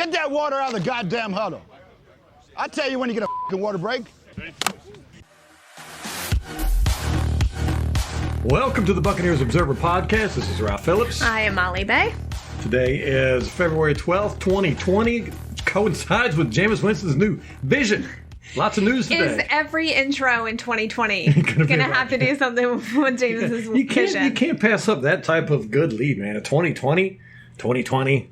Get that water out of the goddamn huddle. I tell you when you get a fucking water break. Welcome to the Buccaneers Observer Podcast. This is Ralph Phillips. I am Molly Bay. Today is February 12th, 2020. Which coincides with Jameis Winston's new vision. Lots of news today. Is every intro in 2020 going to have to do something with Jameis's vision? You can't pass up that type of good lead, man. 2020,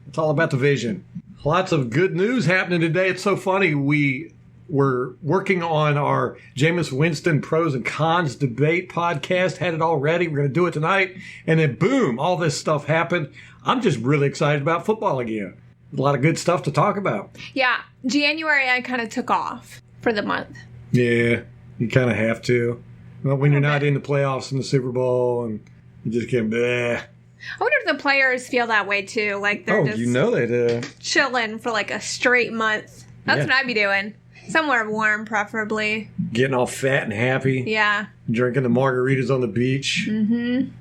it's all about the vision. Lots of good news happening today. It's so funny. We were working on our Jameis Winston pros and cons debate podcast. Had it all ready. We're going to do it tonight. And then boom, all this stuff happened. I'm just really excited about football again. A lot of good stuff to talk about. Yeah. January, I kind of took off for the month. Yeah, you kind of have to. Well, when you're not in the playoffs and the Super Bowl and you just can't, bleh. I wonder if the players feel that way too. Like they're just chilling for like a straight month. That's what I'd be doing. Somewhere warm, preferably. Getting all fat and happy. Yeah. Drinking the margaritas on the beach. Mm-hmm.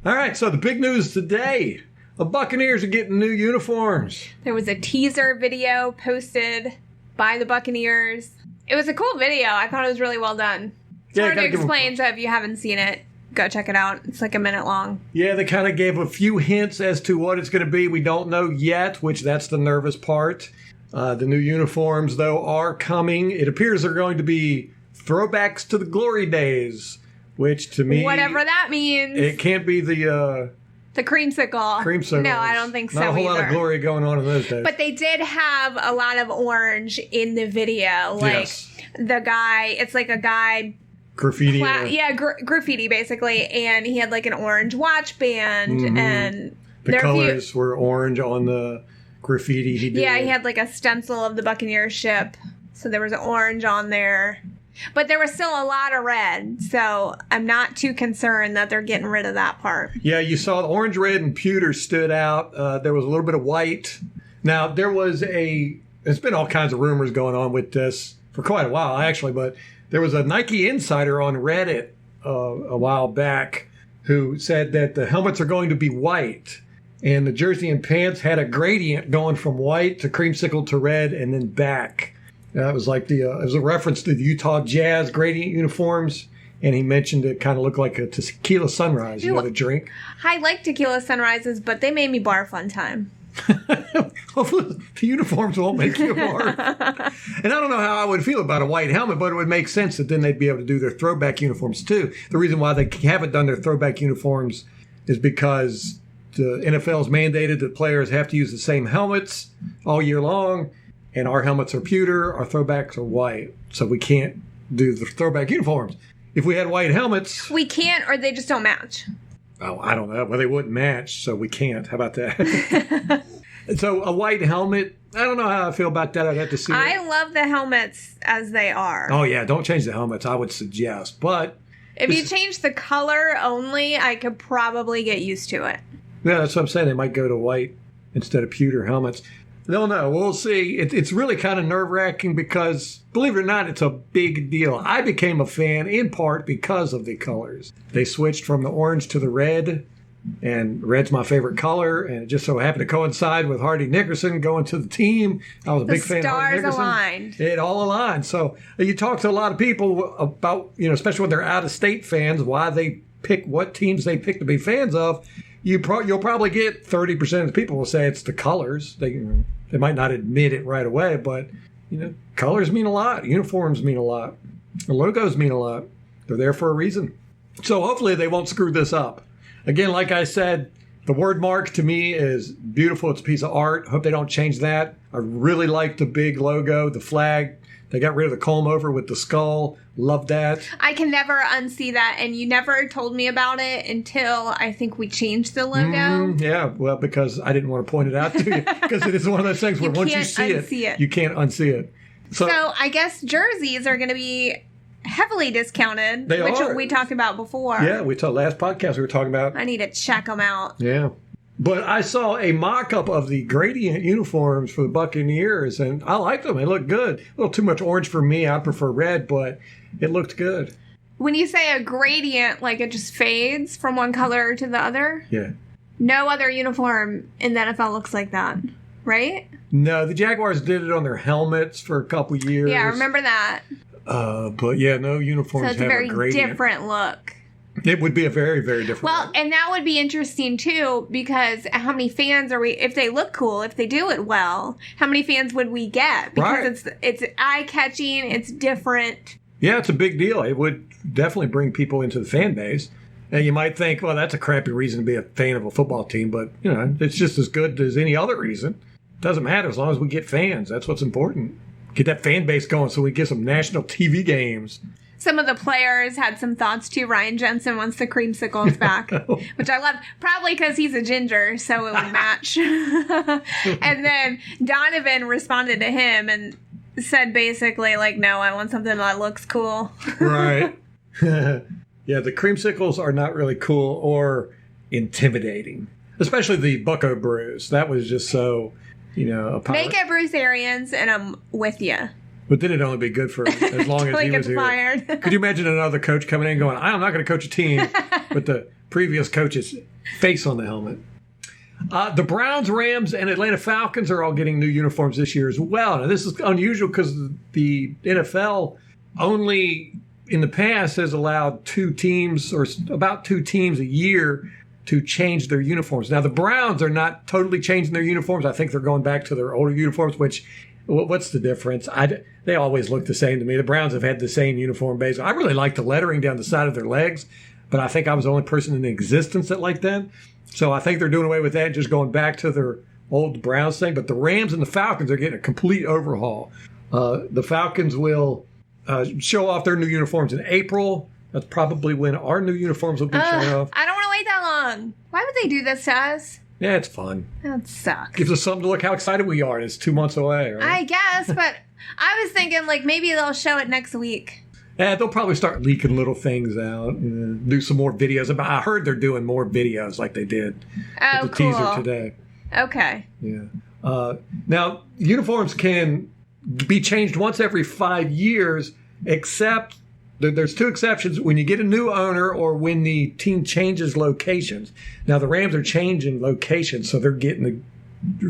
All right, so the big news today. The Buccaneers are getting new uniforms. There was a teaser video posted by the Buccaneers. It was a cool video. I thought it was really well done. It's hard to explain, so if you haven't seen it, go check it out. It's like a minute long. Yeah, they kind of gave a few hints as to what it's going to be. We don't know yet, which that's the nervous part. The new uniforms, though, are coming. It appears they're going to be throwbacks to the glory days, which to me... Whatever that means. It can't be the creamsicle. Creamsicle. No, I don't think so either. Not a whole lot of glory going on in those days. But they did have a lot of orange in the video. Like, the guy, it's like a guy... Graffiti. Graffiti, basically. And he had like an orange watch band. And the colors were orange on the graffiti he did. Yeah, he had like a stencil of the Buccaneers ship. So there was orange on there. But there was still a lot of red. So I'm not too concerned that they're getting rid of that part. Yeah, you saw the orange, red, and pewter stood out. There was a little bit of white. Now, there's been all kinds of rumors going on with this for quite a while, actually. But there was a Nike insider on Reddit a while back who said that the helmets are going to be white. And the jersey and pants had a gradient going from white to creamsicle to red and then back. It was like it was a reference to the Utah Jazz gradient uniforms. And he mentioned it kind of looked like a tequila sunrise, the drink. I like tequila sunrises, but they made me barf one time. Hopefully the uniforms won't make you barf. And I don't know how I would feel about a white helmet, but it would make sense that then they'd be able to do their throwback uniforms too. The reason why they haven't done their throwback uniforms is because the NFL's mandated that players have to use the same helmets all year long, and our helmets are pewter, our throwbacks are white, so we can't do the throwback uniforms. If we had white helmets... We can't, or they just don't match. Oh, I don't know. Well, they wouldn't match, so we can't. How about that? So a white helmet, I don't know how I feel about that. I'd have to see it. I love the helmets as they are. Oh, yeah. Don't change the helmets, I would suggest. But if you change the color only, I could probably get used to it. Yeah, that's what I'm saying. They might go to white instead of pewter helmets. They'll know. We'll see. It's really kind of nerve-wracking because, believe it or not, it's a big deal. I became a fan in part because of the colors. They switched from the orange to the red, and red's my favorite color, and it just so happened to coincide with Hardy Nickerson going to the team. I was a big fan of Hardy Nickerson. The stars aligned. It all aligned. So you talk to a lot of people about, especially when they're out-of-state fans, why they pick what teams they pick to be fans of. You'll probably get 30% of the people will say it's the colors. They might not admit it right away, but colors mean a lot. Uniforms mean a lot. The logos mean a lot. They're there for a reason. So hopefully they won't screw this up. Again, like I said, the word mark to me is beautiful. It's a piece of art. Hope they don't change that. I really like the big logo, the flag. They got rid of the comb over with the skull. Love that. I can never unsee that, and you never told me about it until I think we changed the logo. Yeah, well, because I didn't want to point it out to you, because it is one of those things where once you see it, you can't unsee it. So I guess jerseys are going to be heavily discounted, which we talked about before. Yeah, last podcast we were talking about. I need to check them out. Yeah. But I saw a mock-up of the gradient uniforms for the Buccaneers, and I liked them. They looked good. A little too much orange for me. I prefer red, but it looked good. When you say a gradient, like it just fades from one color to the other? Yeah. No other uniform in the NFL looks like that. right? No, the Jaguars did it on their helmets for a couple years. Yeah, I remember that. But yeah, no uniforms. So it's a very different look. It would be a very, very different look. And that would be interesting too, because how many fans are we? If they look cool, if they do it well, how many fans would we get? Because it's eye catching. It's different. Yeah, it's a big deal. It would definitely bring people into the fan base. And you might think, well, that's a crappy reason to be a fan of a football team, but it's just as good as any other reason. It doesn't matter as long as we get fans. That's what's important. Get that fan base going so we get some national TV games. Some of the players had some thoughts too. Ryan Jensen wants the creamsicles back, which I love. Probably because he's a ginger, so it would match. And then Donovan responded to him and said basically, like, no, I want something that looks cool. Right. Yeah, the creamsicles are not really cool or intimidating, especially the Bucco Brews. That was just so, Make it Bruce Arians, and I'm with you. But then it'd only be good for as long as he was here. Fired. Could you imagine another coach coming in and going, I'm not going to coach a team with the previous coach's face on the helmet? The Browns, Rams, and Atlanta Falcons are all getting new uniforms this year as well. Now, this is unusual because the NFL only in the past has allowed two teams or about two teams a year to change their uniforms. Now, the Browns are not totally changing their uniforms. I think they're going back to their older uniforms, which, what's the difference? They always look the same to me. The Browns have had the same uniform base. I really like the lettering down the side of their legs, but I think I was the only person in existence that liked that. So I think they're doing away with that, just going back to their old Browns thing. But the Rams and the Falcons are getting a complete overhaul. The Falcons will show off their new uniforms in April. That's probably when our new uniforms will be shown off. I don't want to wait that long. Why would they do this to us? Yeah, it's fun. That sucks. Gives us something to look how excited we are. And it's 2 months away, right? I guess, but I was thinking maybe they'll show it next week. Yeah, they'll probably start leaking little things out, do some more videos. I heard they're doing more videos like they did with the teaser today. Okay. Yeah. Now, uniforms can be changed once every 5 years, except there's two exceptions: when you get a new owner or when the team changes locations. Now, the Rams are changing locations, so they're getting to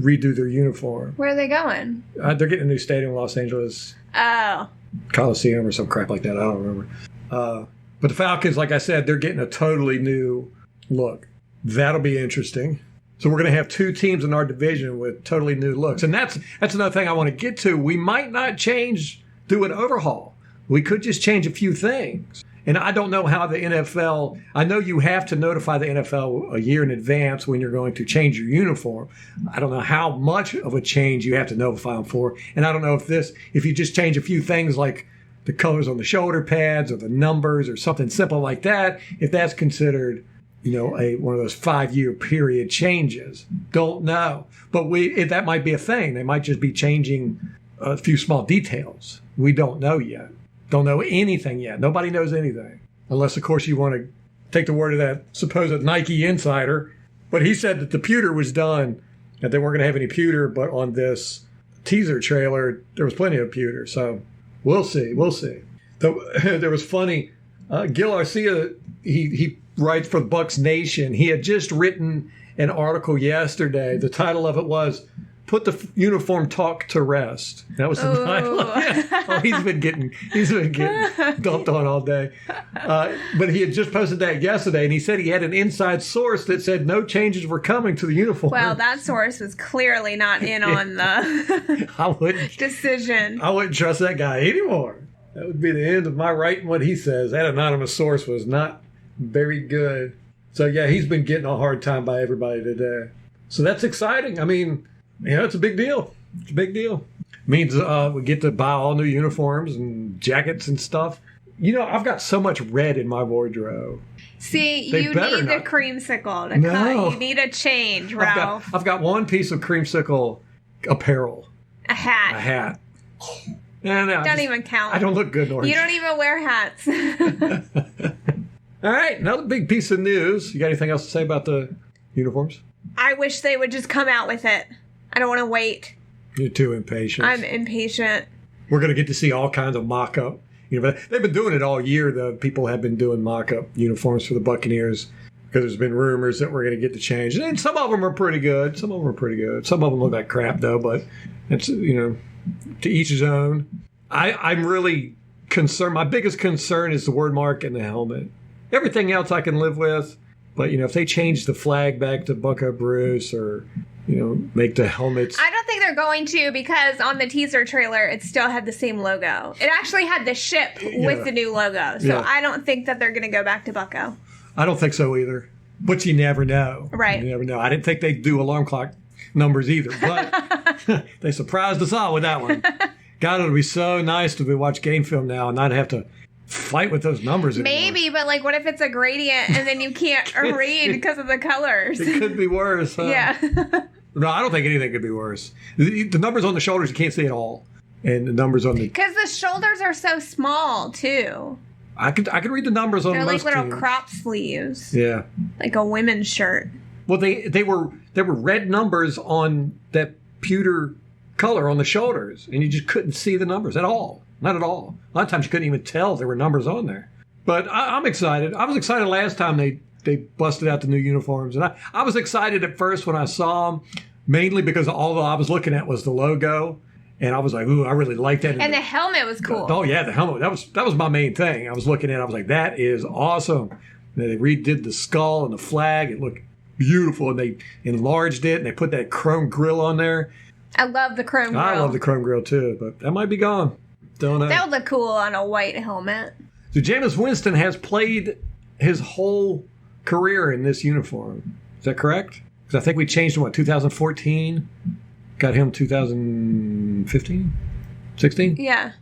redo their uniform. Where are they going? They're getting a new stadium in Los Angeles. Oh. Coliseum or some crap like that. I don't remember. But the Falcons, like I said, they're getting a totally new look. That'll be interesting. So we're going to have two teams in our division with totally new looks. And that's another thing I want to get to. We might not do an overhaul. We could just change a few things. And I don't know how the NFL, I know you have to notify the NFL a year in advance when you're going to change your uniform. I don't know how much of a change you have to notify them for. And I don't know if you just change a few things like the colors on the shoulder pads or the numbers or something simple like that, if that's considered, one of those 5-year period changes. Don't know. But that might be a thing. They might just be changing a few small details. We don't know yet. Don't know anything yet. Nobody knows anything. Unless, of course, you want to take the word of that supposed Nike insider. But he said that the pewter was done, that they weren't going to have any pewter, but on this teaser trailer, there was plenty of pewter. So we'll see. We'll see. There was funny. Gil Arcia, he writes for the Bucs Nation. He had just written an article yesterday. The title of it was "Put the Uniform Talk to Rest." That was the title. Oh, he's been getting dumped on all day. But he had just posted that yesterday, and he said he had an inside source that said no changes were coming to the uniform. Well, that source was clearly not in on the decision. I wouldn't trust that guy anymore. That would be the end of my writing what he says. That anonymous source was not very good. So, yeah, he's been getting a hard time by everybody today. So that's exciting. I mean, it's a big deal. It's a big deal. It means we get to buy all new uniforms and jackets and stuff. I've got so much red in my wardrobe. See, you need the creamsicle to cut. You need a change, Ralph. I've got one piece of creamsicle apparel. A hat. A hat. Don't even count. I don't look good in orange. You don't even wear hats. All right, another big piece of news. You got anything else to say about the uniforms? I wish they would just come out with it. I don't want to wait. You're too impatient. I'm impatient. We're going to get to see all kinds of mock-up. They've been doing it all year. The people have been doing mock-up uniforms for the Buccaneers. because there's been rumors that we're going to get the change. And some of them are pretty good. Some of them look like crap, though, but it's, to each his own. I'm really concerned. My biggest concern is the word mark and the helmet. Everything else I can live with, but, if they change the flag back to Bucco Bruce or, make the helmets. I don't think they're going to, because on the teaser trailer, it still had the same logo. It actually had the ship with the new logo. So I don't think that they're going to go back to Bucco. I don't think so either. But you never know. Right. You never know. I didn't think they'd do alarm clock numbers either, but they surprised us all with that one. God, it'll be so nice to watch game film now and not have to fight with those numbers anymore. Maybe, but what if it's a gradient and then you can't read because of the colors? It could be worse. Huh? Yeah. No, I don't think anything could be worse. The numbers on the shoulders you can't see at all, and the numbers on the because the shoulders are so small too. I could read the numbers on. They're like little teams. crop sleeves. Yeah, like a women's shirt. Well, they were red numbers on that pewter color on the shoulders, and you just couldn't see the numbers at all. Not at all. A lot of times you couldn't even tell there were numbers on there. But I'm excited. I was excited last time they busted out the new uniforms, and I was excited at first when I saw them, mainly because all I was looking at was the logo, and I was like, ooh, I really like that. And the helmet was cool. Oh yeah, the helmet. That was my main thing. I was looking at it, I was like, that is awesome. And they redid the skull and the flag. It looked beautiful, and they enlarged it, and they put that chrome grill on there. I love the chrome grill. I love the chrome grill too, but that might be gone. Don't know. That would look cool on a white helmet. So Jameis Winston has played his whole career in this uniform. Is that correct? Because I think we changed him, 2014? Got him 2015? 16? Yeah.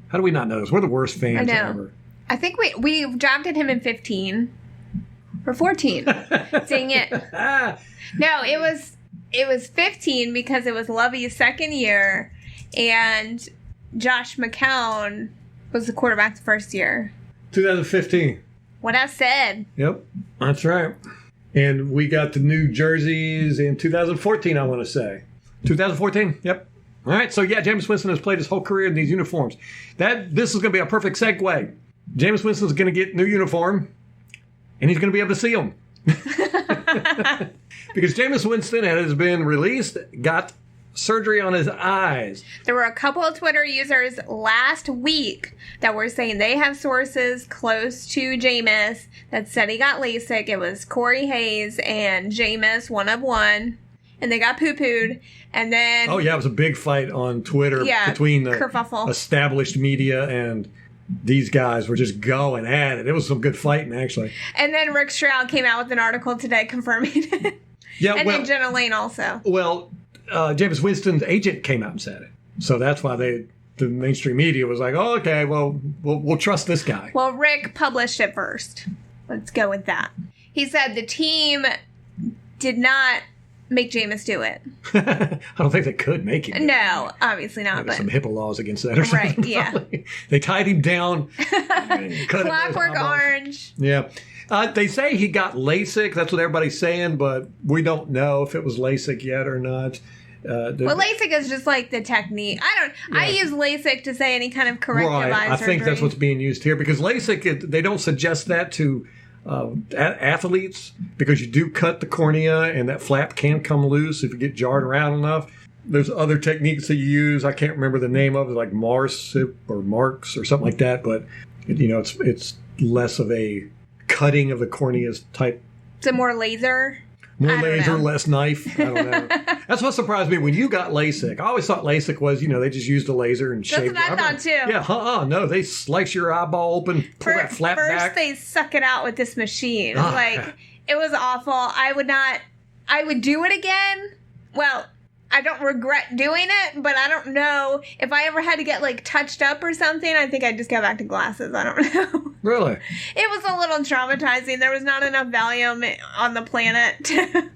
How do we not know this? We're the worst fans ever. I think we drafted him in 15. Or 14. Dang it. No, it was 15 because it was Lovey's second year, and Josh McCown was the quarterback the first year. 2015. What I said. Yep, that's right. And we got the new jerseys in 2014, I want to say. 2014? Yep. All right, so Jameis Winston has played his whole career in these uniforms. This is going to be a perfect segue. Jameis Winston's going to get a new uniform, and he's going to be able to see them. Because Jameis Winston has been released, got surgery on his eyes. There were a couple of Twitter users last week that were saying they have sources close to Jameis that said he got LASIK. It was Corey Hayes and Jameis, one of one, and they got poo-pooed. And then... Oh, yeah, it was a big fight on Twitter between the kerfuffle. Established media and these guys were just going at it. It was some good fighting, actually. And then Rick Stroud came out with an article today confirming it. Yeah, and then Jenna Lane also. Well, Jameis Winston's agent came out and said it. So that's why the mainstream media was like, oh, okay, well, we'll trust this guy. Well, Rick published it first. Let's go with that. He said the team did not make Jameis do it. I don't think they could make him. No, obviously not. But some HIPAA laws against that or something. Right, yeah. They tied him down. Clockwork Orange. Yeah. They say he got LASIK. That's what everybody's saying, but we don't know if it was LASIK yet or not. Well, LASIK is just like the technique. I use LASIK to say any kind of corrective eye surgery. I think that's what's being used here because LASIK, they don't suggest that to athletes because you do cut the cornea and that flap can come loose if you get jarred around enough. There's other techniques that you use. I can't remember the name of it, like MARSIP or Marks or something like that, but it's less of a cutting of the corneas type. Is it more laser? More laser, less knife. I don't know. That's what surprised me when you got LASIK. I always thought LASIK was, they just used a laser and shaved it. That's what I thought too. Yeah, no, they slice your eyeball open, pull that flap back. First, they suck it out with this machine. It was awful. I would do it again. Well, I don't regret doing it, but I don't know if I ever had to get touched up or something. I think I'd just go back to glasses. I don't know. Really? It was a little traumatizing. There was not enough Valium on the planet. And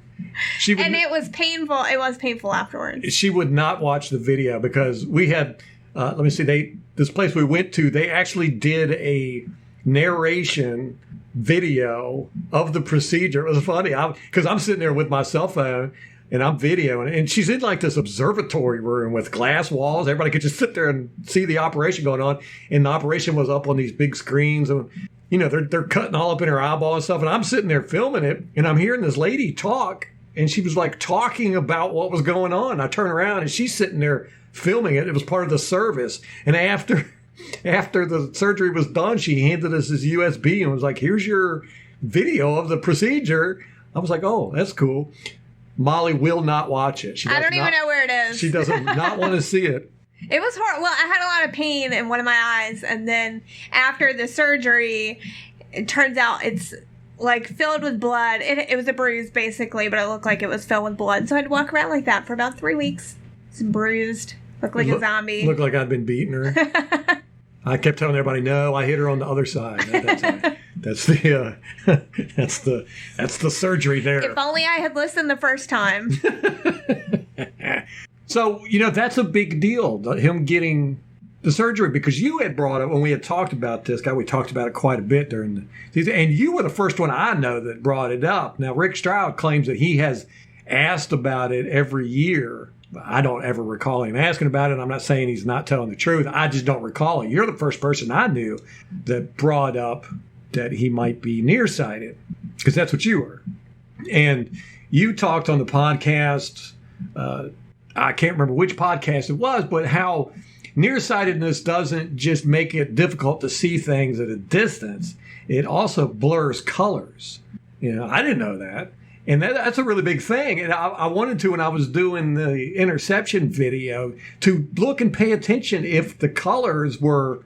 it was painful. It was painful afterwards. She would not watch the video because we had, this place we went to, they actually did a narration video of the procedure. It was funny because I'm sitting there with my cell phone and I'm videoing, and she's in this observatory room with glass walls. Everybody could just sit there and see the operation going on, and the operation was up on these big screens. And they're cutting all up in her eyeball and stuff. And I'm sitting there filming it, and I'm hearing this lady talk, and she was like talking about what was going on. I turn around, and she's sitting there filming it. It was part of the service. And after the surgery was done, she handed us this USB and was like, "Here's your video of the procedure." I was like, "Oh, that's cool." Molly will not watch it. I don't even know where it is. She doesn't not want to see it. It was hard. Well, I had a lot of pain in one of my eyes, and then after the surgery, it turns out it's like filled with blood. It was a bruise basically, but it looked like it was filled with blood. So I'd walk around like that for about 3 weeks. It's bruised, looked like a zombie. Looked like I'd been beating her. I kept telling everybody, "No, I hit her on the other side." That's the surgery there. If only I had listened the first time. So, that's a big deal, him getting the surgery, because you had brought it when we had talked about this guy. We talked about it quite a bit during the season, and you were the first one I know that brought it up. Now, Rick Stroud claims that he has asked about it every year. I don't ever recall him asking about it. I'm not saying he's not telling the truth. I just don't recall it. You're the first person I knew that brought up that he might be nearsighted, because that's what you were. And you talked on the podcast, I can't remember which podcast it was, but how nearsightedness doesn't just make it difficult to see things at a distance. It also blurs colors. I didn't know that. And that's a really big thing. And I wanted to, when I was doing the interception video, to look and pay attention if the colors were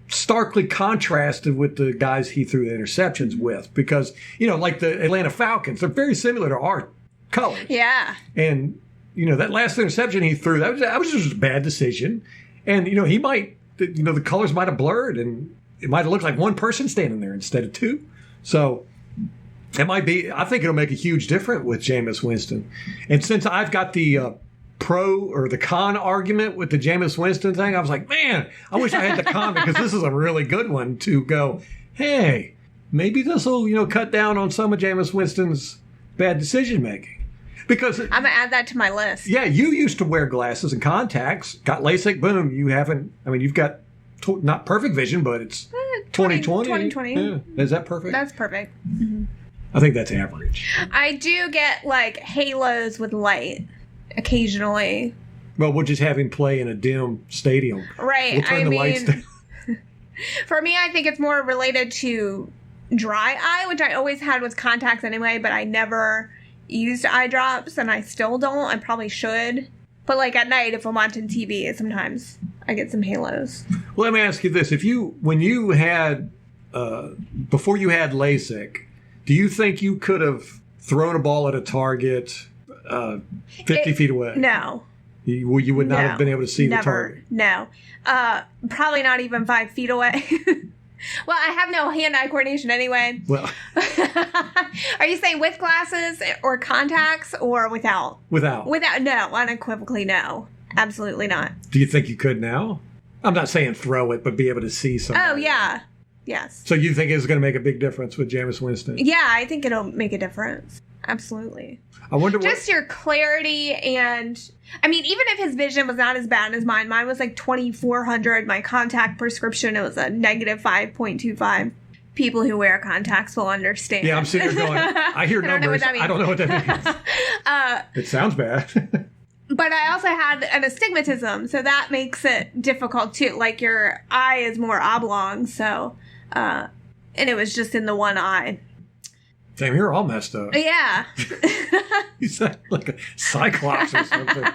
starkly contrasted with the guys he threw the interceptions with. Because, like the Atlanta Falcons, they're very similar to our colors. Yeah. And, that last interception he threw, that was just a bad decision. And, he might, the colors might have blurred, and it might have looked like one person standing there instead of two. So it might be, I think it'll make a huge difference with Jameis Winston. And since I've got the pro or the con argument with the Jameis Winston thing, I was like, man, I wish I had the con, because this is a really good one to go, hey, maybe this will, cut down on some of Jameis Winston's bad decision making. Because I'm going to add that to my list. Yeah, you used to wear glasses and contacts, got LASIK, boom, you've got not perfect vision, but it's 20/20. 20/20. Yeah. Is that perfect? That's perfect. Mm-hmm. I think that's average. I do get like halos with light occasionally. Well, we'll just have him play in a dim stadium. Right. We'll turn the lights down. For me, I think it's more related to dry eye, which I always had with contacts anyway, but I never used eye drops, and I still don't. I probably should. But like at night, if I'm watching TV, sometimes I get some halos. Well, let me ask you this. When you had, before you had LASIK, do you think you could have thrown a ball at a target 50 feet away? No. You would not have been able to see the target? No. Probably not even 5 feet away. Well, I have no hand-eye coordination anyway. Well, are you saying with glasses or contacts or without? Without. No, unequivocally no. Absolutely not. Do you think you could now? I'm not saying throw it, but be able to see something. Oh, yeah. Yes. So you think it's going to make a big difference with Jameis Winston? Yeah, I think it'll make a difference. Absolutely. I wonder just your clarity, and even if his vision was not as bad as mine was like 2400. My contact prescription, it was a negative 5.25. People who wear contacts will understand. Yeah, I'm sitting there going, I hear numbers. I don't know what that means. It sounds bad. But I also had an astigmatism, so that makes it difficult too. Like your eye is more oblong, so and it was just in the one eye. Damn, you're all messed up. Yeah. You sound like a cyclops or something.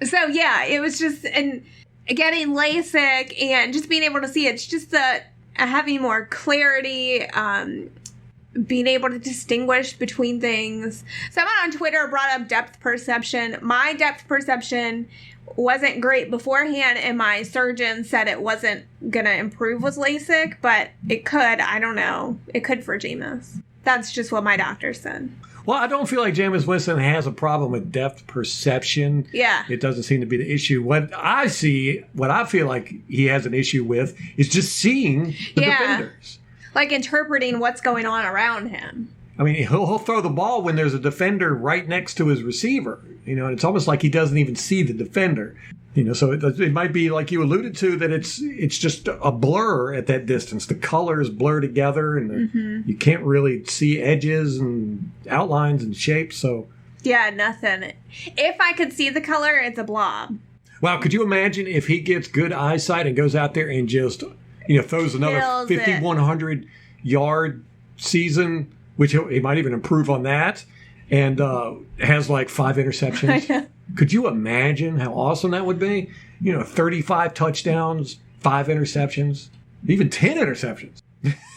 So yeah, it was just, and getting LASIK and just being able to see, it's just having more clarity, being able to distinguish between things. Someone on Twitter brought up depth perception. My depth perception wasn't great beforehand, and my surgeon said it wasn't going to improve with LASIK, but it could. I don't know. It could for Jameis. That's just what my doctor said. Well, I don't feel like Jameis Winston has a problem with depth perception. Yeah. It doesn't seem to be the issue. What I feel like he has an issue with is just seeing the defenders. Like interpreting what's going on around him. I mean, he'll throw the ball when there's a defender right next to his receiver. And it's almost like he doesn't even see the defender. So it might be like you alluded to, that it's just a blur at that distance. The colors blur together, and you can't really see edges and outlines and shapes. So yeah, nothing. If I could see the color, it's a blob. Wow, could you imagine if he gets good eyesight and goes out there and just throws another 5,100 yard season, which he might even improve on that, and has like 5 interceptions. I know. Could you imagine how awesome that would be? 35 touchdowns, 5 interceptions, even 10 interceptions.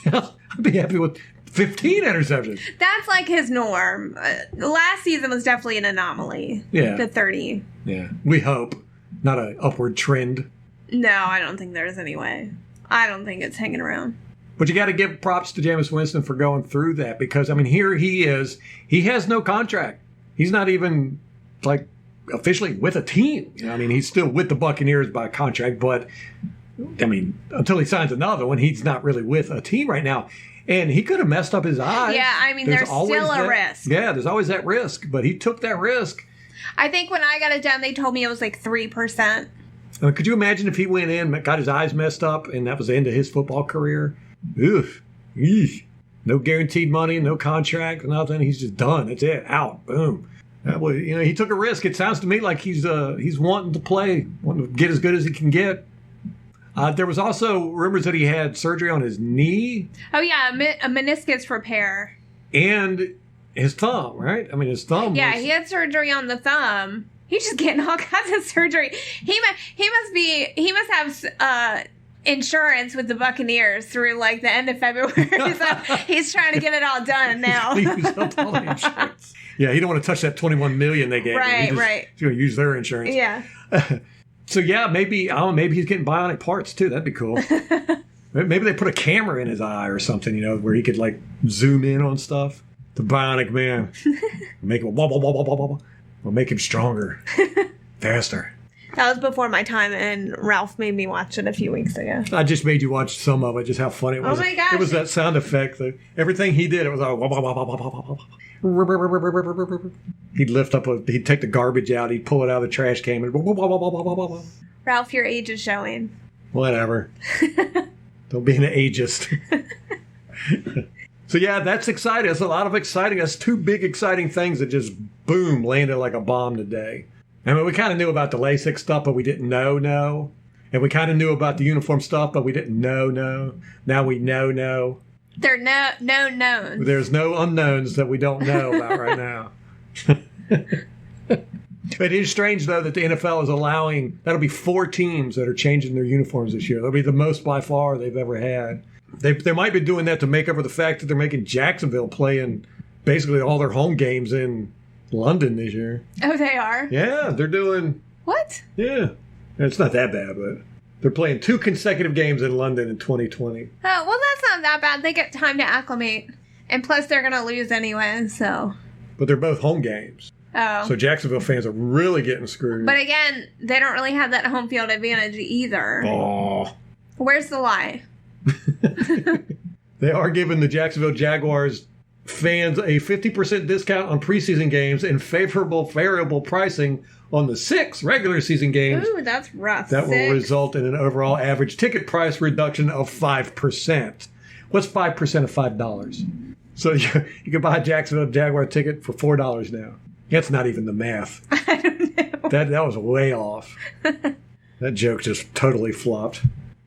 I'd be happy with 15 interceptions. That's like his norm. Last season was definitely an anomaly. Yeah. The 30. Yeah. We hope. Not an upward trend. No, I don't think there's any way. I don't think it's hanging around. But you got to give props to Jameis Winston for going through that, because, here he is. He has no contract. He's not even, officially with a team. He's still with the Buccaneers by contract, but, until he signs another one, he's not really with a team right now. And he could have messed up his eyes. Yeah, there's still a risk. Yeah, there's always that risk, but he took that risk. I think when I got it done, they told me it was 3%. Could you imagine if he went in, got his eyes messed up, and that was the end of his football career? Oof. Eesh. No guaranteed money, no contract, nothing. He's just done. That's it. Out. Boom. That was, he took a risk. It sounds to me like he's wanting to play, wanting to get as good as he can get. There was also rumors that he had surgery on his knee. Oh, yeah, a meniscus repair. And his thumb, right? His thumb. Yeah, he had surgery on the thumb. He's just getting all kinds of surgery. He must have insurance with the Buccaneers through the end of February. So he's trying to get it all done now. He used up all the insurance. Yeah, he don't want to touch that $21 million they gave him. Right. He's going to use their insurance. Yeah. So yeah, maybe he's getting bionic parts too. That'd be cool. Maybe they put a camera in his eye or something, where he could zoom in on stuff. The bionic man, make him wobble, wobble, wobble, wobble. We'll make him stronger, faster. That was before my time, and Ralph made me watch it a few weeks ago. I just made you watch some of it, just how funny it was. Oh my gosh. It was that sound effect. Everything he did, it was like, he'd lift up, he'd take the garbage out, he'd pull it out of the trash can. And Ralph, your age is showing. Whatever. Don't be an ageist. So yeah, that's exciting. That's a lot of exciting. That's 2 big exciting things that just, boom, landed like a bomb today. We kind of knew about the LASIK stuff, but we didn't know. And we kind of knew about the uniform stuff, but we didn't know. Now we know. There are no knowns. There's no unknowns that we don't know about right now. It is strange, though, that the NFL is allowing, that'll be 4 teams that are changing their uniforms this year. That'll be the most by far they've ever had. They might be doing that to make up for the fact that they're making Jacksonville play in basically all their home games in London this year. Oh, they are? Yeah, they're doing... What? Yeah. It's not that bad, but they're playing 2 consecutive games in London in 2020. Oh, well, that's not that bad. They get time to acclimate. And plus, they're going to lose anyway, so... But they're both home games. Oh. So Jacksonville fans are really getting screwed. But again, they don't really have that home field advantage either. Oh. Where's the lie? They are giving the Jacksonville Jaguars fans a 50% discount on preseason games and favorable variable pricing on the 6 regular season games. Ooh, that's rough. That will result in an overall average ticket price reduction of 5%. What's 5% of $5? So you can buy a Jacksonville Jaguar ticket for $4 now. That's not even the math. I don't know. That was way off. That joke just totally flopped.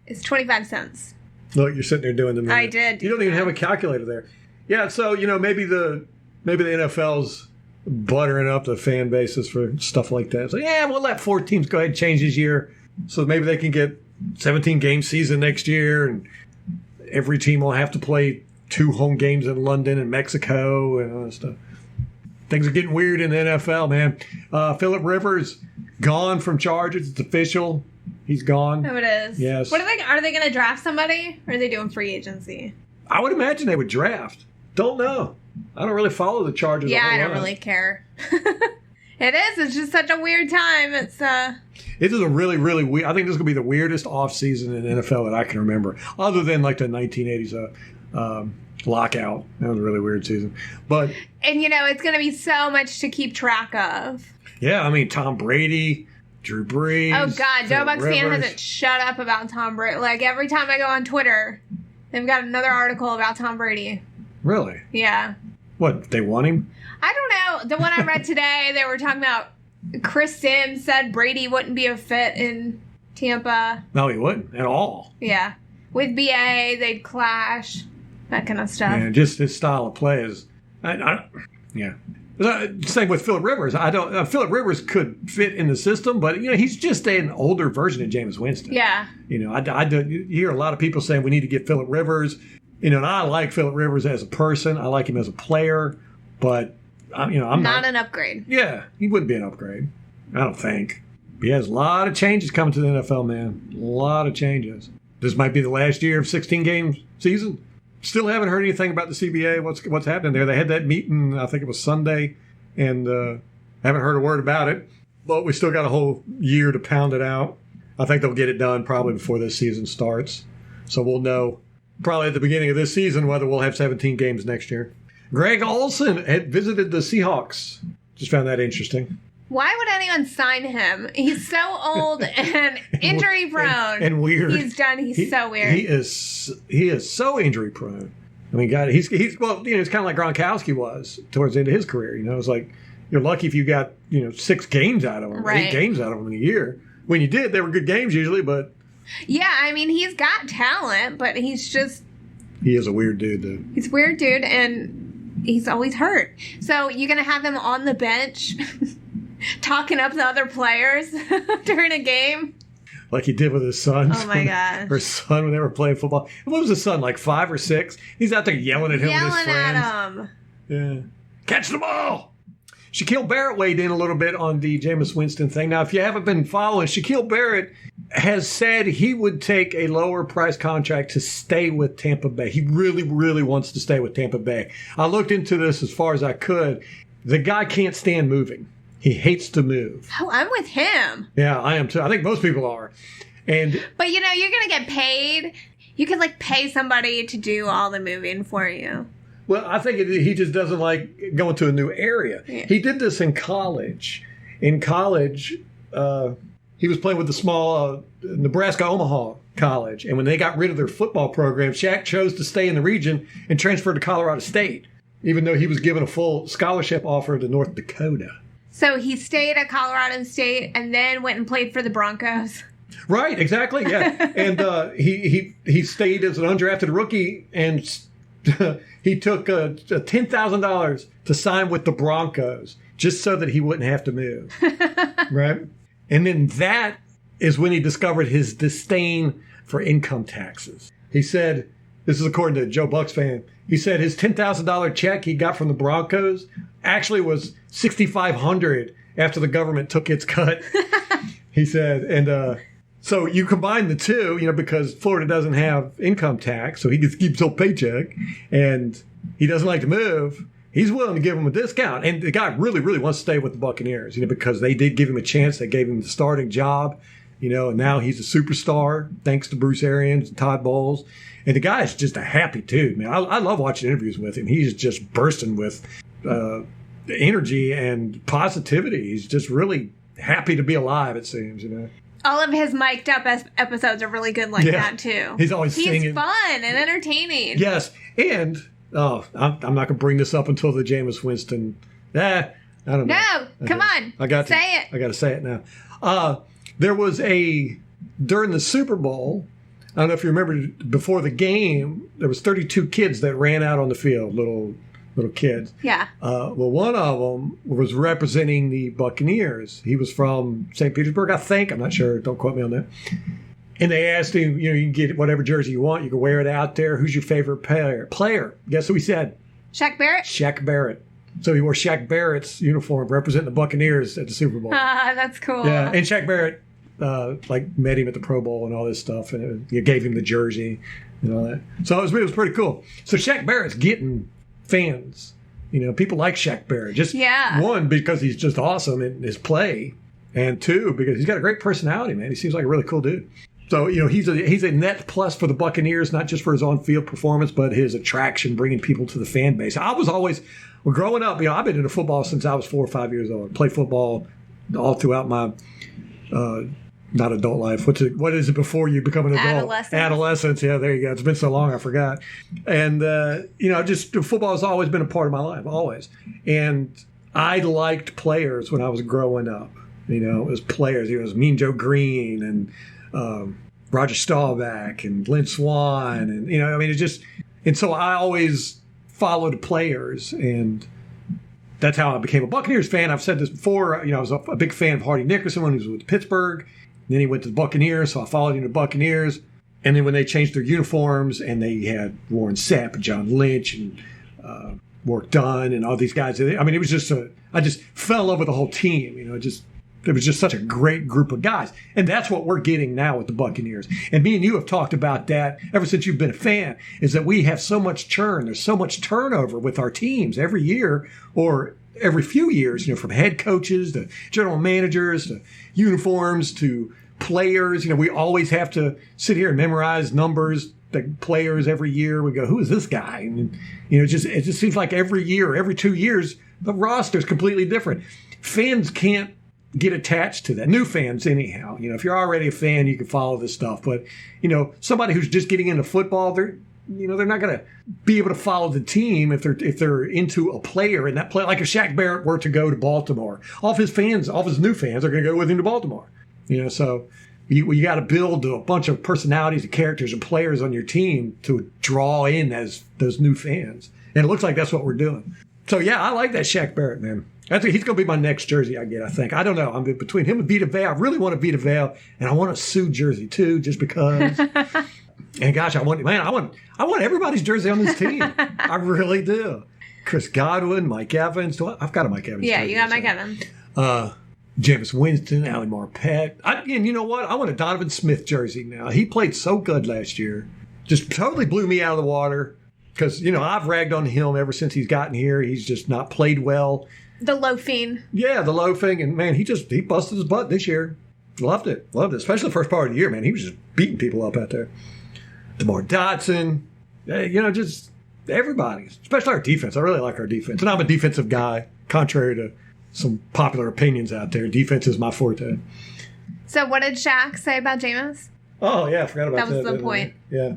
It's 25 cents. Look, you're sitting there doing the math. I did. You don't even have a calculator there. Yeah, so maybe the NFL's buttering up the fan bases for stuff like that. So yeah, we'll let 4 teams go ahead and change this year, so maybe they can get 17 game season next year, and every team will have to play 2 home games in London and Mexico and all that stuff. Things are getting weird in the NFL, man. Phillip Rivers gone from Chargers. It's official. He's gone. Oh, it is. Yes. What are they going to draft somebody, or are they doing free agency? I would imagine they would draft. Don't know. I don't really follow the Chargers. Yeah, I don't really care. It is. It's just such a weird time. This is a really, really weird. I think this is going to be the weirdest offseason in the NFL that I can remember, other than like the 1980s. lockout. That was a really weird season. But and it's going to be so much to keep track of. Yeah, I mean Tom Brady, Drew Brees. Oh God, Joe Bucs fan Rivers. hasn't shut up about Tom Brady. Like every time I go on Twitter, they've got another article about Tom Brady. Really? Yeah. What, they want him? I don't know. The one I read today, they were talking about Chris Sims said Brady wouldn't be a fit in Tampa. No, he wouldn't at all. Yeah. With BA, they'd clash. That kind of stuff. Yeah, just his style of play is... yeah. Same with Phillip Rivers. Phillip Rivers could fit in the system, but he's just an older version of Jameis Winston. Yeah. You hear a lot of people saying we need to get Phillip Rivers. And I like Phillip Rivers as a person. I like him as a player, but I'm not an upgrade. Yeah, he wouldn't be an upgrade. I don't think. He has a lot of changes coming to the NFL, man. A lot of changes. This might be the last year of 16-game season. Still haven't heard anything about the CBA. What's happening there? They had that meeting, I think it was Sunday, and haven't heard a word about it. But we still got a whole year to pound it out. I think they'll get it done probably before this season starts. So we'll know probably at the beginning of this season whether we'll have 17 games next year. Greg Olsen had visited the Seahawks. Just found that interesting. Why would anyone sign him? He's so old and injury prone. And weird. He's so weird. He is so injury prone. I mean, God, he's it's kind of like Gronkowski was towards the end of his career. It's like you're lucky if you got 6 games out of him, right. 8 games out of him in a year. When you did, they were good games usually, but yeah, I mean, he's got talent, but he is a weird dude, though. He's a weird dude, and he's always hurt. So you're gonna have him on the bench talking up the other players during a game? Like he did with his son. Oh, my gosh. Her son when they were playing football. What was his son, like 5 or 6? He's out there yelling at him with his friends. Yelling at him. Yeah. Catch the ball! Shaquille Barrett weighed in a little bit on the Jameis Winston thing. Now, if you haven't been following, Shaquille Barrett has said he would take a lower price contract to stay with Tampa Bay. He really, really wants to stay with Tampa Bay. I looked into this as far as I could. The guy can't stand moving. He hates to move. Oh, I'm with him. Yeah, I am too. I think most people are. But you're going to get paid. You could pay somebody to do all the moving for you. Well, I think he just doesn't like going to a new area. Yeah. He did this in college. In college, he was playing with the small Nebraska-Omaha college. And when they got rid of their football program, Shaq chose to stay in the region and transfer to Colorado State, even though he was given a full scholarship offer to North Dakota. So he stayed at Colorado State and then went and played for the Broncos. Right, exactly, yeah. And he stayed as an undrafted rookie, and he took $10,000 to sign with the Broncos just so that he wouldn't have to move. Right? And then that is when he discovered his disdain for income taxes. He said, this is according to Joe Bucs fan, he said his $10,000 check he got from the Broncos actually was $6,500 after the government took its cut. He said, and so you combine the two, because Florida doesn't have income tax, so he gets keeps his whole paycheck, and he doesn't like to move. He's willing to give him a discount, and the guy really, really wants to stay with the Buccaneers, because they did give him a chance. They gave him the starting job, and now he's a superstar thanks to Bruce Arians and Todd Bowles. And the guy's just a happy dude, man. I love watching interviews with him. He's just bursting with energy and positivity. He's just really happy to be alive, it seems, All of his mic'd up episodes are really good that, too. He's always singing. He's fun and entertaining. Yes. And, I'm not going to bring this up until the Jameis Winston. I don't know. No, come on. Say it. I got to say it now. There was during the Super Bowl, I don't know if you remember, before the game, there was 32 kids that ran out on the field, little kids. Yeah. Well, one of them was representing the Buccaneers. He was from St. Petersburg, I think. I'm not sure. Don't quote me on that. And they asked him, you can get whatever jersey you want. You can wear it out there. Who's your favorite player? Guess who he said? Shaq Barrett? Shaq Barrett. So he wore Shaq Barrett's uniform representing the Buccaneers at the Super Bowl. That's cool. Yeah, and Shaq Barrett met him at the Pro Bowl and all this stuff, and it gave him the jersey and all that. So it was pretty cool. So Shaq Barrett's getting fans. People like Shaq Barrett. Just one, because he's just awesome in his play, and two, because he's got a great personality, man. He seems like a really cool dude. So, he's a net plus for the Buccaneers, not just for his on-field performance, but his attraction, bringing people to the fan base. I was always, growing up, I've been into football since I was 4 or 5 years old. I played football all throughout my, not adult life. What is it before you become an adult? Adolescence. Yeah, there you go. It's been so long, I forgot. And, just football has always been a part of my life, always. And I liked players when I was growing up. It was players. It was Mean Joe Green and Roger Staubach and Lynn Swan, and and so I always followed players, and that's how I became a Buccaneers fan. I've said this before. I was a big fan of Hardy Nickerson when he was with Pittsburgh. Then he went to the Buccaneers, so I followed him to Buccaneers. And then when they changed their uniforms, and they had Warren Sapp and John Lynch and Work Dunn and all these guys, it was just I just fell in love with the whole team. It was just such a great group of guys. And that's what we're getting now with the Buccaneers. And me and you have talked about that ever since you've been a fan, is that we have so much churn. There's so much turnover with our teams every year or every few years, from head coaches to general managers to uniforms to players. We always have to sit here and memorize numbers, the players every year. We go, who is this guy? And, it just seems like every year, every 2 years, the roster is completely different. Fans can't get attached to that. New fans, anyhow. If you're already a fan, you can follow this stuff. But, somebody who's just getting into football, they're not going to be able to follow the team if they're into a player. And that play, like if Shaq Barrett were to go to Baltimore, all of his new fans are going to go with him to Baltimore. So you got to build a bunch of personalities and characters and players on your team to draw in as those new fans. And it looks like that's what we're doing. So, yeah, I like that Shaq Barrett, man. He's going to be my next jersey I get, I think. I don't know. I'm between him and Vita Vea. I really want a Vita Vea, and I want a Sue jersey, too, just because. And, gosh, I want everybody's jersey on this team. I really do. Chris Godwin, Mike Evans. I've got a Mike Evans jersey. Yeah, you got Mike Evans. Jameis Winston, Ali Marpet. And you know what? I want a Donovan Smith jersey now. He played so good last year. Just totally blew me out of the water. Because, I've ragged on him ever since he's gotten here. He's just not played well. The loafing. Yeah, the loafing. And, man, he busted his butt this year. Loved it. Especially the first part of the year, man. He was just beating people up out there. DeMar Dotson. Just everybody. Especially our defense. I really like our defense. And I'm a defensive guy, contrary to some popular opinions out there. Defense is my forte. So what did Shaq say about Jameis? Oh, yeah. I forgot about that. That was the point. Yeah.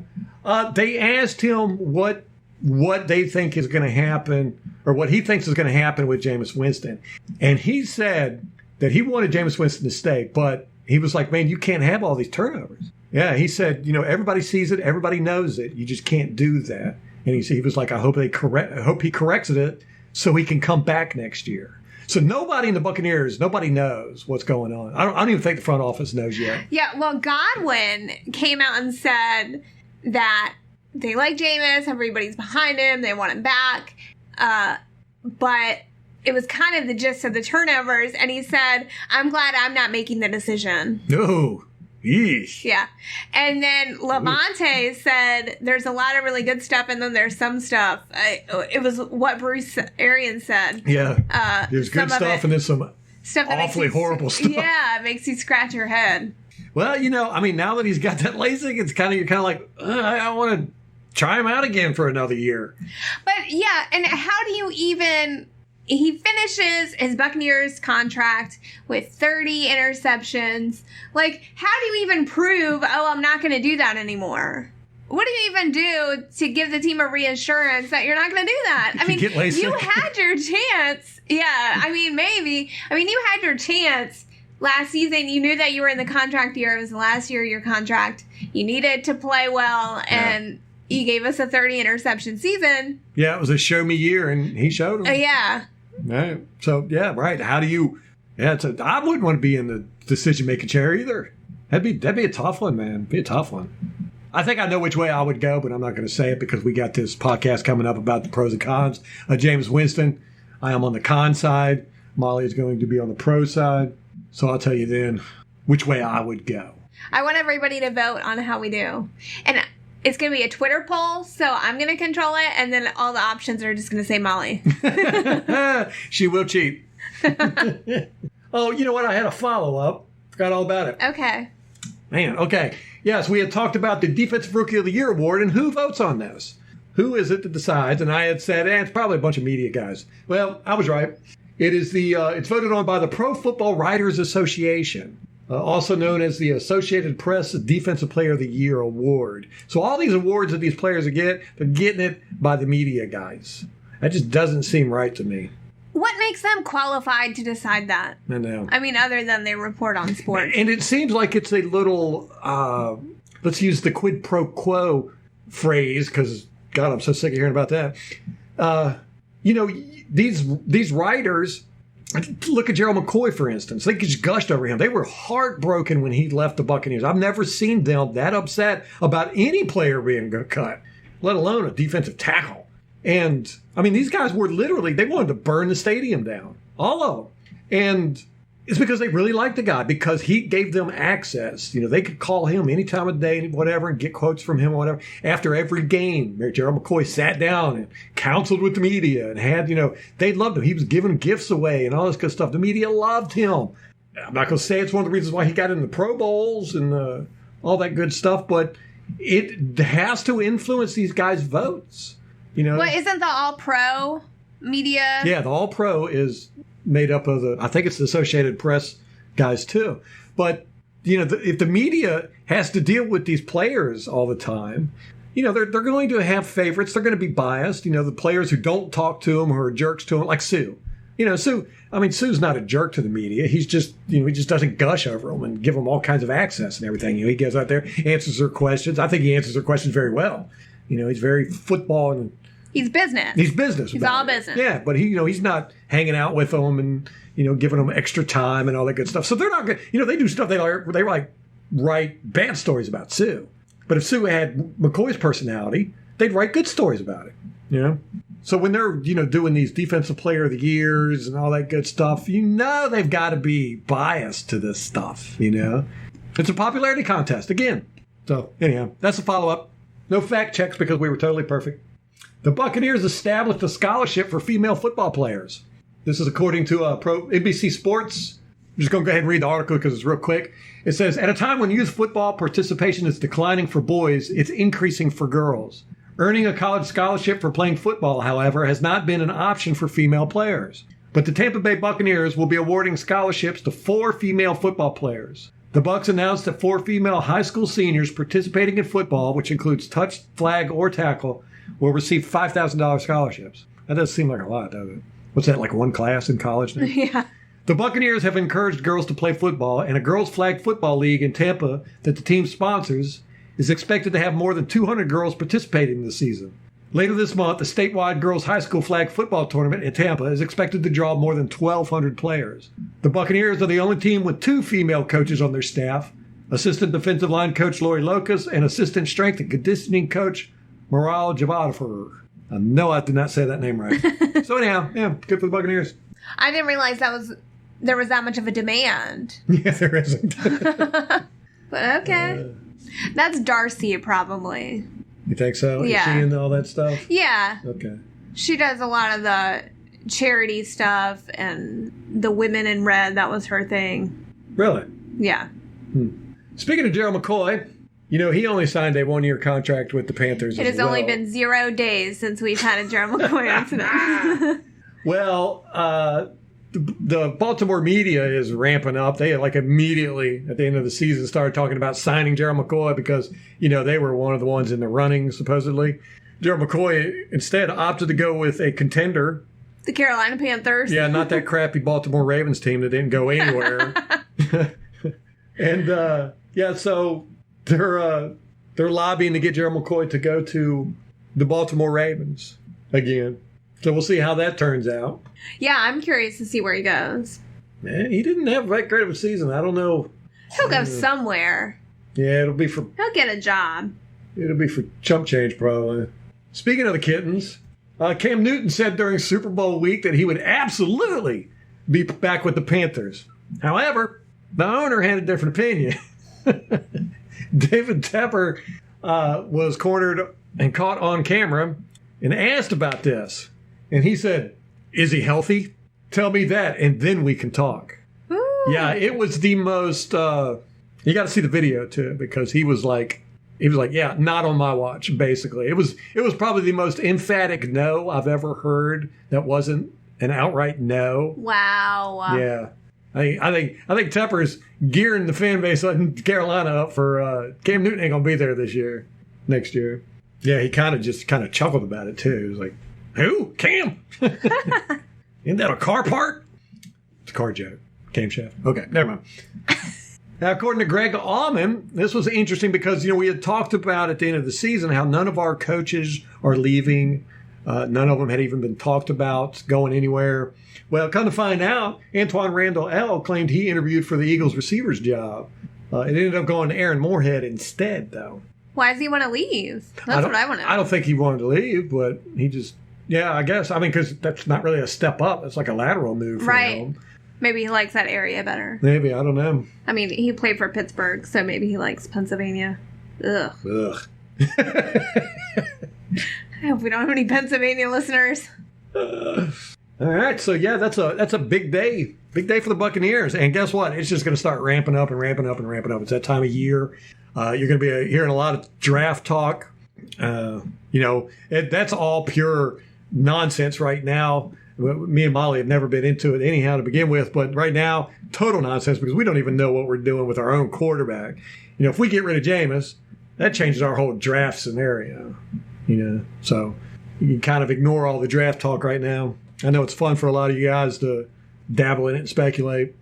They asked him what they think is going to happen, or what he thinks is going to happen with Jameis Winston. And he said that he wanted Jameis Winston to stay, but he was like, man, you can't have all these turnovers. Yeah, he said, everybody sees it, everybody knows it. You just can't do that. And he was like, I hope he corrects it so he can come back next year. So nobody in the Buccaneers, nobody knows what's going on. I don't even think the front office knows yet. Yeah, well, Godwin came out and said that they like Jameis, everybody's behind him, they want him back. But it was kind of the gist of the turnovers, and he said, I'm glad I'm not making the decision. No. Yeesh. Yeah. And then Levante said there's a lot of really good stuff, and then there's some stuff. It was what Bruce Arians said. Yeah. There's good stuff and then some stuff awfully horrible stuff. Yeah, it makes you scratch your head. Well, now that he's got that LASIK, it's you're kind of like, I want to try him out again for another year. But yeah, and how do you even... He finishes his Buccaneers contract with 30 interceptions. Like, how do you even prove, I'm not going to do that anymore? What do you even do to give the team a reassurance that you're not going to do that? I mean, you had your chance. Yeah, maybe. You had your chance last season. You knew that you were in the contract year. It was the last year of your contract. You needed to play well, and you gave us a 30 interception season. Yeah, it was a show me year, and he showed them. Yeah. Right. So, yeah, right. How do you... Yeah, I wouldn't want to be in the decision-making chair either. That'd be a tough one, man. Be a tough one. I think I know which way I would go, but I'm not going to say it because we got this podcast coming up about the pros and cons of Jameis Winston. I am on the con side. Molly is going to be on the pro side. So I'll tell you then which way I would go. I want everybody to vote on how we do. And it's going to be a Twitter poll, so I'm going to control it, and then all the options are just going to say Molly. She will cheat. Oh, you know what? I had a follow-up. Forgot all about it. Okay. Man, okay. Yes, we had talked about the Defensive Rookie of the Year award, and who votes on this? Who is it that decides? And I had said, it's probably a bunch of media guys. Well, I was right. It is it's voted on by the Pro Football Writers Association, also known as the Associated Press Defensive Player of the Year award. So all these awards that these players they're getting it by the media guys. That just doesn't seem right to me. What makes them qualified to decide that? I know. I mean, other than they report on sports. And it seems like it's a little, let's use the quid pro quo phrase, because, God, I'm so sick of hearing about that. These writers, look at Gerald McCoy, for instance. They just gushed over him. They were heartbroken when he left the Buccaneers. I've never seen them that upset about any player being cut, let alone a defensive tackle. And, I mean, these guys were literally, they wanted to burn the stadium down. All of them. And it's because they really liked the guy, because he gave them access. They could call him any time of day, whatever, and get quotes from him or whatever. After every game, Gerald McCoy sat down and counseled with the media and had, they loved him. He was giving gifts away and all this good stuff. The media loved him. I'm not going to say it's one of the reasons why he got in the Pro Bowls and all that good stuff, but it has to influence these guys' votes. Well, isn't the All-Pro media? Yeah, the All-Pro is made up of I think it's the Associated Press guys too. But, if the media has to deal with these players all the time, they're going to have favorites. They're going to be biased. The players who don't talk to them, who are jerks to them, like Sue. Sue's not a jerk to the media. He's just, he just doesn't gush over them and give them all kinds of access and everything. He goes out there, answers their questions. I think he answers their questions very well. He's very football and he's business. He's business. He's all business. Yeah, but he's not hanging out with them and giving them extra time and all that good stuff. So they're not good. They do stuff they write bad stories about Sue. But if Sue had McCoy's personality, they'd write good stories about it. So when they're doing these Defensive Player of the Years and all that good stuff, they've got to be biased to this stuff. It's a popularity contest again. So anyhow, that's a follow up. No fact checks because we were totally perfect. The Buccaneers established a scholarship for female football players. This is according to NBC Sports. I'm just going to go ahead and read the article because it's real quick. It says, at a time when youth football participation is declining for boys, it's increasing for girls. Earning a college scholarship for playing football, however, has not been an option for female players. But the Tampa Bay Buccaneers will be awarding scholarships to 4 female football players. The Bucs announced that 4 female high school seniors participating in football, which includes touch, flag, or tackle, will receive $5,000 scholarships. That does seem like a lot, doesn't it? What's that, like one class in college now? Yeah. The Buccaneers have encouraged girls to play football, and a girls' flag football league in Tampa that the team sponsors is expected to have more than 200 girls participating this season. Later this month, the statewide girls' high school flag football tournament in Tampa is expected to draw more than 1,200 players. The Buccaneers are the only team with 2 female coaches on their staff, assistant defensive line coach Lori Locust and assistant strength and conditioning coach Moral Javadfer. I know I did not say that name right. So anyhow, yeah, good for the Buccaneers. I didn't realize there was that much of a demand. Yeah, there isn't. But okay. That's Darcy, probably. You think so? Yeah. Is she into all that stuff? Yeah. Okay. She does a lot of the charity stuff and the women in red. That was her thing. Really? Yeah. Speaking of Gerald McCoy, he only signed a 1-year contract with the Panthers. It has only been 0 days since we've had a Gerald McCoy incident. Well, the Baltimore media is ramping up. They immediately at the end of the season started talking about signing Gerald McCoy because, they were one of the ones in the running, supposedly. Gerald McCoy instead opted to go with a contender. The Carolina Panthers. Yeah, not that crappy Baltimore Ravens team that didn't go anywhere. And, so they're lobbying to get Gerald McCoy to go to the Baltimore Ravens again. So we'll see how that turns out. Yeah, I'm curious to see where he goes. Man, he didn't have that great of a season. I don't know. He'll go somewhere. Yeah, it'll be for... He'll get a job. It'll be for chump change, probably. Speaking of the kittens, Cam Newton said during Super Bowl week that he would absolutely be back with the Panthers. However, the owner had a different opinion. David Tepper was cornered and caught on camera and asked about this. And he said, is he healthy? Tell me that, and then we can talk. Ooh. Yeah, it was the most You got to see the video too, because he was like, yeah, not on my watch. Basically, it was probably the most emphatic no I've ever heard. That wasn't an outright no. Wow. Yeah, I think Tepper's gearing the fan base in Carolina up for Cam Newton ain't gonna be there next year. Yeah, he kind of chuckled about it too. He was like, "Who? Cam? Isn't that a car part?" It's a car joke. Camshaft. Okay, never mind. Now, according to Greg Allman, this was interesting because, we had talked about at the end of the season how none of our coaches are leaving. None of them had even been talked about going anywhere. Well, come to find out, Antwaan Randle-El claimed he interviewed for the Eagles receivers job. It ended up going to Aaron Moorhead instead, though. Why does he want to leave? That's what I want to know. I don't think he wanted to leave, but he just, I guess. I mean, because that's not really a step up. It's like a lateral move for him. Maybe he likes that area better. Maybe, I don't know. I mean, he played for Pittsburgh, so maybe he likes Pennsylvania. Ugh. I hope we don't have any Pennsylvania listeners. All right, so that's a big day. Big day for the Buccaneers. And guess what? It's just going to start ramping up and ramping up and ramping up. It's that time of year. You're going to be hearing a lot of draft talk. That's all pure nonsense right now. Me and Molly have never been into it anyhow to begin with, but right now, total nonsense because we don't even know what we're doing with our own quarterback. If we get rid of Jameis, that changes our whole draft scenario. So you can kind of ignore all the draft talk right now. I know it's fun for a lot of you guys to dabble in it and speculate,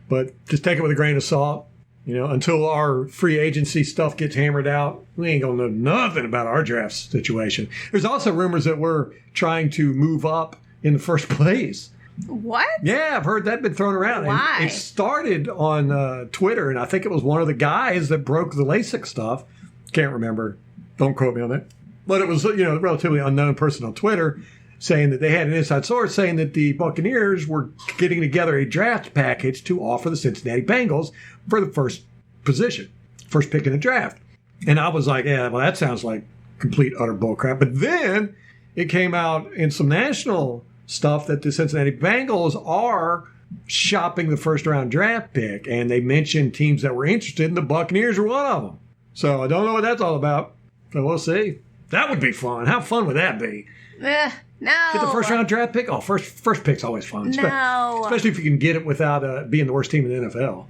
but just take it with a grain of salt. Until our free agency stuff gets hammered out, we ain't gonna know nothing about our draft situation. There's also rumors that we're trying to move up in the first place. What? Yeah, I've heard that been thrown around. Why? And it started on Twitter, and I think it was one of the guys that broke the LASIK stuff. Can't remember. Don't quote me on that. But it was, a relatively unknown person on Twitter saying that they had an inside source saying that the Buccaneers were getting together a draft package to offer the Cincinnati Bengals for the first position, first pick in the draft. And I was like, yeah, well, that sounds like complete, utter bullcrap. But then it came out in some national stuff that the Cincinnati Bengals are shopping the first-round draft pick, and they mentioned teams that were interested, and the Buccaneers were one of them. So I don't know what that's all about. So we'll see. That would be fun. How fun would that be? No. Get the first-round draft pick? Oh, first pick's always fun. No. Especially if you can get it without being the worst team in the NFL.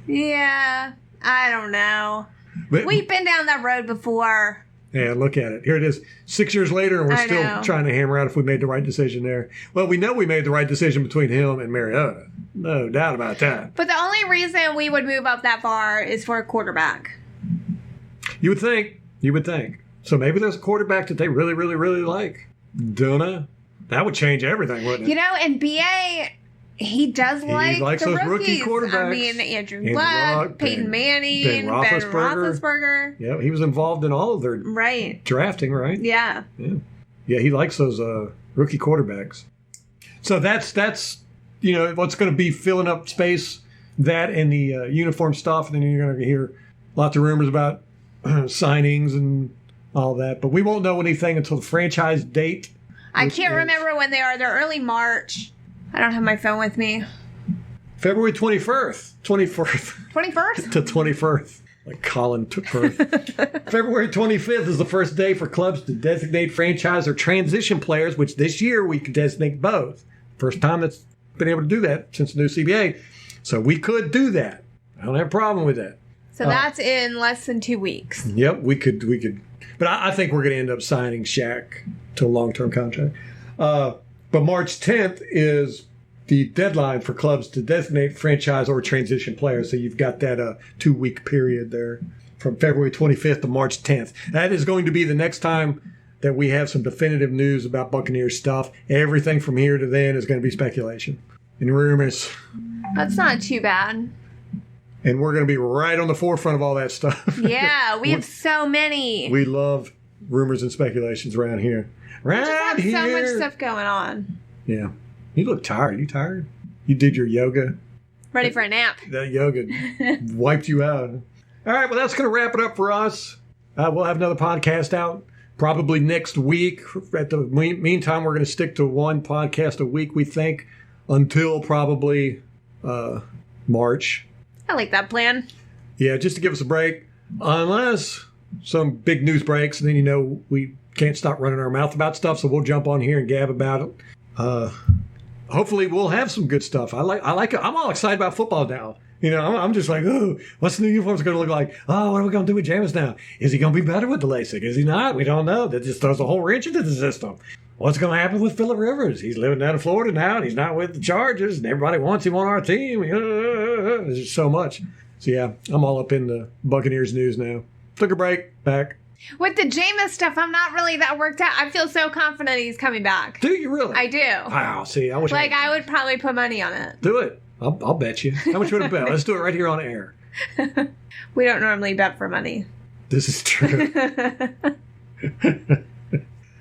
Yeah, I don't know. But we've been down that road before. Yeah, look at it. Here it is, 6 years later, and we're still trying to hammer out if we made the right decision there. Well, we know we made the right decision between him and Mariota. No doubt about that. But the only reason we would move up that far is for a quarterback. You would think. So maybe there's a quarterback that they really, really, really like. Don't know. That would change everything, wouldn't it? And B.A., he does like likes the those rookies. Rookie quarterbacks. I mean, Andrew Luck, Peyton Manning, Ben Roethlisberger. Yeah, he was involved in all of their drafting, right? Yeah. Yeah, he likes those rookie quarterbacks. So that's what's going to be filling up space, that and the uniform stuff, and then you're going to hear lots of rumors about signings and all that. But we won't know anything until the franchise date. I can't remember when they are. They're early March. I don't have my phone with me. February 24th to 21st. Like Colin took birth. February 25th is the first day for clubs to designate franchise or transition players, which this year we could designate both. First time that's been able to do that since the new CBA. So we could do that. I don't have a problem with that. So that's in less than 2 weeks. Yep, we could. But I think we're going to end up signing Shaq to a long-term contract. But March 10th is the deadline for clubs to designate franchise or transition players. So you've got that 2-week period there from February 25th to March 10th. That is going to be the next time that we have some definitive news about Buccaneers stuff. Everything from here to then is going to be speculation and rumors. That's not too bad. And we're going to be right on the forefront of all that stuff. Yeah, we have so many. We love rumors and speculations around here. We just have so much stuff going on. Yeah. You look tired. You tired? You did your yoga. Ready for a nap. That yoga wiped you out. All right, well, that's going to wrap it up for us. We'll have another podcast out probably next week. At the meantime, we're going to stick to one podcast a week, we think, until probably March. I like that plan. Yeah, just to give us a break. Unless some big news breaks, and then, we can't stop running our mouth about stuff, so we'll jump on here and gab about it. Hopefully we'll have some good stuff. I like it. I'm all excited about football now. I'm just like, oh, what's the new uniforms going to look like? Oh, what are we going to do with Jameis now? Is he going to be better with the LASIK? Is he not? We don't know. That just throws a whole wrench into the system. What's going to happen with Phillip Rivers? He's living down in Florida now, and he's not with the Chargers, and everybody wants him on our team. There's just so much. So, yeah, I'm all up in the Buccaneers news now. Took a break. Back. With the Jameis stuff, I'm not really that worked out. I feel so confident he's coming back. Do you really? I do. Wow. See, I wish I would probably put money on it. Do it. I'll bet you. How much would I bet? Let's do it right here on air. We don't normally bet for money. This is true.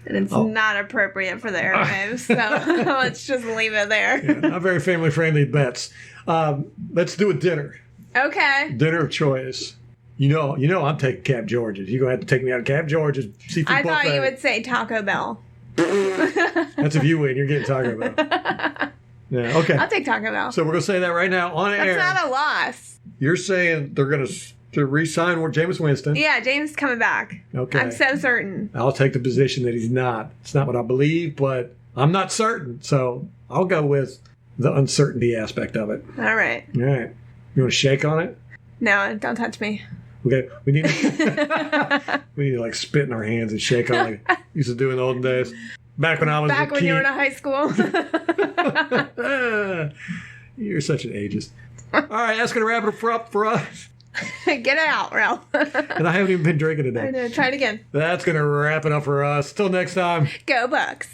And it's not appropriate for the airwaves, so let's just leave it there. Yeah, not very family-friendly bets. Let's do a dinner. Okay. Dinner of choice. I'm taking Cap George's. You're going to have to take me out of Cap George's. Seafood buffet. I thought you would say Taco Bell. That's if you win. You're getting Taco Bell. Yeah, okay. I'll take Taco Bell. So we're going to say that right now on air. That's not a loss. You're saying they're going to re-sign Jameis Winston. Yeah, James coming back. Okay. I'm so certain. I'll take the position that he's not. It's not what I believe, but I'm not certain. So I'll go with the uncertainty aspect of it. All right. All right. You want to shake on it? No, don't touch me. Okay. We need to spit in our hands and shake on it like used to do in the olden days. Back when I was Back when you were in high school. You're such an ageist. All right, that's going to wrap it up for us. Get it out, Ralph. And I haven't even been drinking today. I know. Try it again. That's going to wrap it up for us. Till next time. Go Bucs.